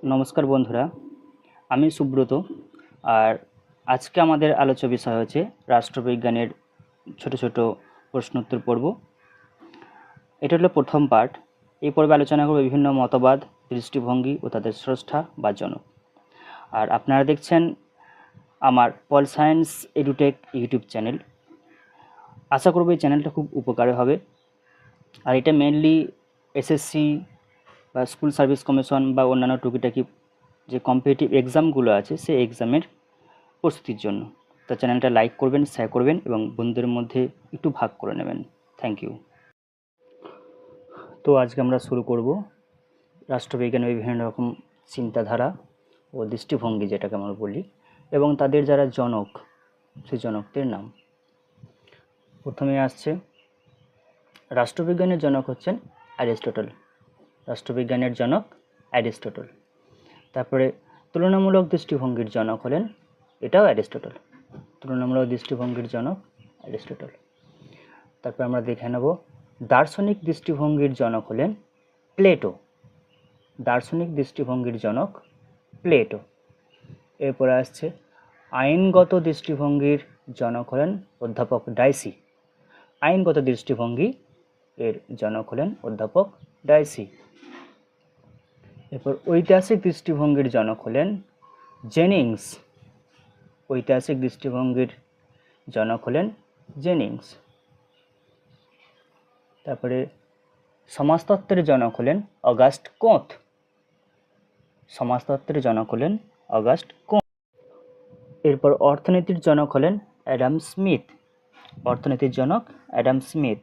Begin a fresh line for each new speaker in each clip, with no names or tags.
নমস্কার বন্ধুরা, আমি সুব্রত। আর আজকে আমাদের আলোচ্য বিষয় হচ্ছে রাষ্ট্রবিজ্ঞানের ছোট ছোট প্রশ্নোত্তর পর্ব। এটা হলো প্রথম পার্ট। এই পর্বে আলোচনা করব বিভিন্ন মতবাদ, দৃষ্টিভঙ্গি ও তাদের স্রষ্টা বা জনক। আর আপনারা দেখছেন আমার Pal science Edutech YouTube channel. আশা করব এই চ্যানেলটা খুব উপকারী হবে। আর এটা মেনলি এসএসসি বা স্কুল সার্ভিস কমিশন বা অন্যান্য টুকিটাকি যে কম্পিটিটিভ এক্সামগুলো আছে সেই এক্সামের প্রস্তুতির জন্য। তো চ্যানেলটা লাইক করবেন, শেয়ার করবেন এবং বন্ধুদের মধ্যে একটু ভাগ করে নেবেন। Thank you. তো আজকে আমরা শুরু করব রাষ্ট্রবিজ্ঞানের বিভিন্ন রকম চিন্তাধারা ও দৃষ্টিভঙ্গি, যেটাকে আমরা বলি, এবং তাদের যারা জনক, সেই জনকদের নাম। প্রথমে আসছে রাষ্ট্রবিজ্ঞানের জনক হচ্ছেন অ্যারিস্টটল। রাষ্ট্রবিজ্ঞানের জনক অ্যারিস্টটল। তারপরে তুলনামূলক দৃষ্টিভঙ্গির জনক হলেন, এটাও অ্যারিস্টটল। তুলনামূলক দৃষ্টিভঙ্গির জনক অ্যারিস্টটল। তারপর আমরা দেখে নেব দার্শনিক দৃষ্টিভঙ্গির জনক হলেন প্লেটো। দার্শনিক দৃষ্টিভঙ্গির জনক প্লেটো। এরপরে আসছে আইনগত দৃষ্টিভঙ্গির জনক হলেন অধ্যাপক ডাইসি। আইনগত দৃষ্টিভঙ্গি এর জনক হলেন অধ্যাপক ডাইসি। এরপর ঐতিহাসিক দৃষ্টিভঙ্গির জনক হলেন জেনিংস। ঐতিহাসিক দৃষ্টিভঙ্গির জনক হলেন জেনিংস। তারপরে সমাজতত্ত্বের জনক হলেন অগাস্ট কোঁৎ। সমাজতত্ত্বের জনক হলেন অগাস্ট কোঁৎ। এরপর অর্থনীতির জনক হলেন অ্যাডাম স্মিথ। অর্থনীতির জনক অ্যাডাম স্মিথ।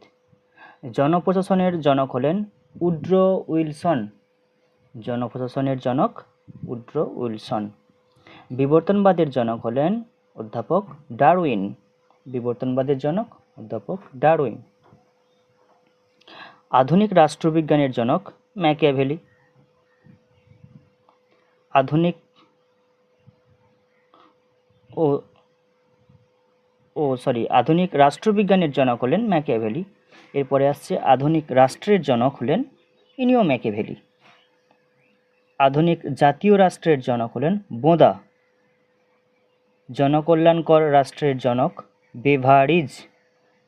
জনপ্রশাসনের জনক হলেন উড্রো উইলসন। জনপ্রশাসনের জনক উড্রো উইলসন। বিবর্তনবাদের জনক হলেন অধ্যাপক ডারউইন। বিবর্তনবাদের জনক অধ্যাপক ডারউইন। আধুনিক রাষ্ট্রবিজ্ঞানের জনক ম্যাকিয়াভেলি। আধুনিক রাষ্ট্রবিজ্ঞানের জনক হলেন ম্যাকিয়াভেলি। এরপরে আসছে আধুনিক রাষ্ট্রের জনক হলেন ইনিও ম্যাকিয়াভেলি। আধুনিক জাতীয় রাষ্ট্রের জনক হলেন বোঁদা। জনকল্যাণকর রাষ্ট্রের জনক বেভারিজ।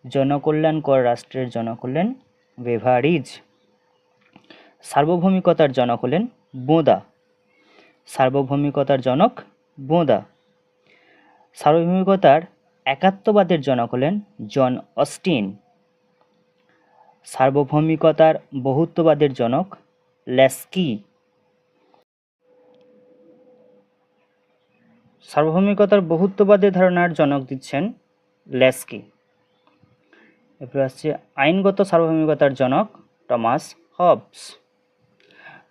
জনকল্যাণকর রাষ্ট্রের জনক হলেন বেভারিজ। সার্বভৌমিকতার জনক হলেন বোঁদা। সার্বভৌমিকতার জনক বোঁদা। সার্বভৌমিকতার একাত্মবাদের জনক হলেন জন অস্টিন। সার্বভৌমিকতার বহুত্ববাদের জনক ল্যাস্কি। সার্বভৌমিকতার বহুত্ববাদের ধারণার জনক দিচ্ছেন ল্যাস্কি। এরপর আসছে আইনগত সার্বভৌমিকতার জনক টমাস হবস।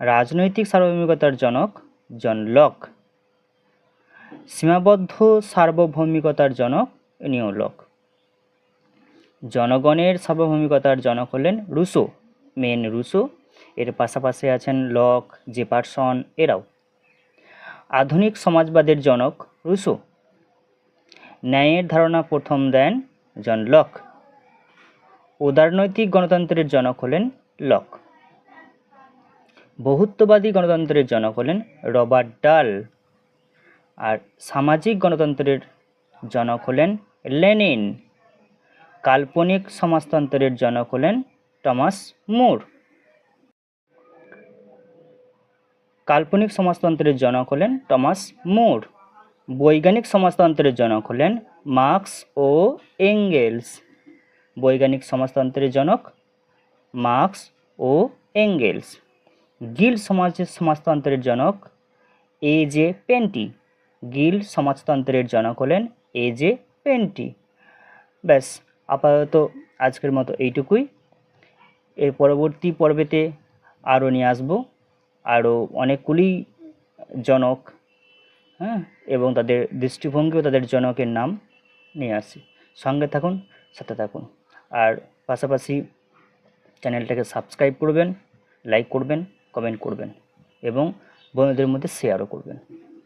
রাজনৈতিক সার্বভৌমিকতার জনক জন লক। সীমাবদ্ধ সার্বভৌমিকতার জনক ইনিও লক। জনগণের সার্বভৌমিকতার জনক হলেন রুসো। Main Russo. এর পাশাপাশি আছেন লক, জেফারসন, এরাও। আধুনিক সমাজবাদের জনক রুসো। ন্যায়ের ধারণা প্রথম দেন জন লক। উদারনৈতিক গণতন্ত্রের জনক হলেন লক। বহুত্ববাদী গণতন্ত্রের জনক হলেন রবার্ট ডাল। আর সামাজিক গণতন্ত্রের জনক হলেন লেনিন। কাল্পনিক সমাজতন্ত্রের জনক হলেন টমাস মুর। কাল্পনিক সমাজতন্ত্রের জনক হলেন টমাস মুর। বৈজ্ঞানিক সমাজতন্ত্রের জনক হলেন মার্কস ও এঙ্গেলস। বৈজ্ঞানিক সমাজতন্ত্রের জনক মার্কস ও এঙ্গেলস। গিল্ড সমাজতন্ত্রের জনক এ.জে. পেন্টি। গিল্ড সমাজতন্ত্রের জনক হলেন এ.জে. পেন্টি। ব্যাস, আপাতত আজকের মতো এইটুকুই। এর পরবর্তী পর্বেতে আরও নিয়ে আসবো আরও অনেকগুলি জনক, এবং তাদের দৃষ্টিভঙ্গি ও তাদের জনকের নাম নিয়ে আসি। সঙ্গে থাকুন, সাথে থাকুন। আর পাশাপাশি চ্যানেলটাকে সাবস্ক্রাইব করবেন, লাইক করবেন, কমেন্ট করবেন এবং বন্ধুদের মধ্যে শেয়ারও করবেন।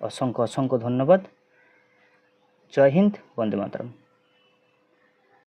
অসংখ্য অসংখ্য ধন্যবাদ। জয় হিন্দ, বন্দে মাতরম।